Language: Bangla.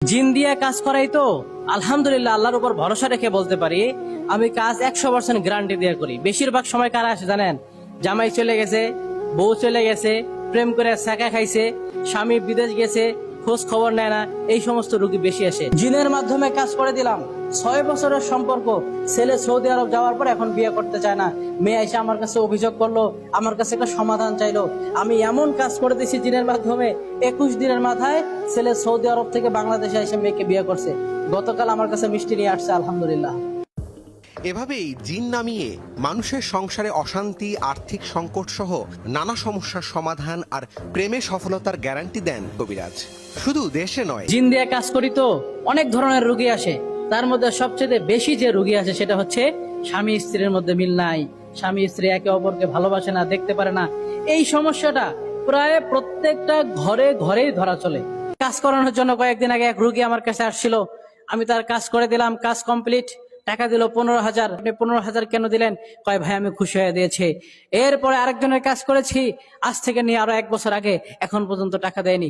জিন দিয়ে কাজ করাই তো আলহামদুলিল্লাহ, আল্লাহর উপর ভরসা রেখে বলতে পারি আমি কাজ 100% গ্যারান্টি দিয়ে করি। বেশিরভাগ সময় কারা আসে জানেন? জামাই চলে গেছে, বউ চলে গেছে, প্রেম করে ছাকা খাইছে, স্বামী বিদেশ গেছে, খোঁজ খবর নেয় না, এই সমস্ত রোগী বেশি আসে। জিনের মাধ্যমে কাজ করে দিলাম, 6 বছরের সম্পর্ক, ছেলে সৌদি আরব যাওয়ার পর এখন বিয়ে করতে চায় না। মেয়ে এসে আমার কাছে অভিযোগ করলো, আমার কাছে একটা সমাধান চাইলো। আমি এমন কাজ করে দিয়েছি জিনের মাধ্যমে, 21 দিনের মাথায় ছেলে সৌদি আরব থেকে বাংলাদেশে এসে মেয়েকে বিয়ে করছে। গতকাল আমার কাছে মিষ্টি নিয়ে আসছে, আলহামদুলিল্লাহ। এভাবেই জিন নামিয়ে মানুষের সংসারে অশান্তি, আর্থিক সংকট সহ নানা সমস্যার সমাধান আর প্রেমে সফলতার গ্যারান্টি দেন কবিরাজ। শুধু দেশে নয়, জিন দিয়ে কাজ করি তো অনেক ধরনের রোগী আসে। তার মধ্যে সবচেয়ে বেশি যে রোগী আসে সেটা হচ্ছে স্বামী স্ত্রীর মধ্যে মিল নাই, স্বামী স্ত্রী একে অপরকে ভালোবাসে না, দেখতে পারে না। এই সমস্যাটা প্রায় প্রত্যেকটা ঘরে ঘরেই ধরা চলে। কাজ করানোর জন্য কয়েকদিন আগে এক রোগী আমার কাছে আসছিল, আমি তার কাজ করে দিলাম, কাজ কমপ্লিট, টাকা দিল 15,000। আপনি 15,000 কেন দিলেন? কয় ভাই আমি খুশি হয়ে দিয়েছি। এরপরে আরেকজনের কাজ করেছি, আজ থেকে নিয়ে আরো 1 বছর আগে, এখন পর্যন্ত টাকা দেয়নি।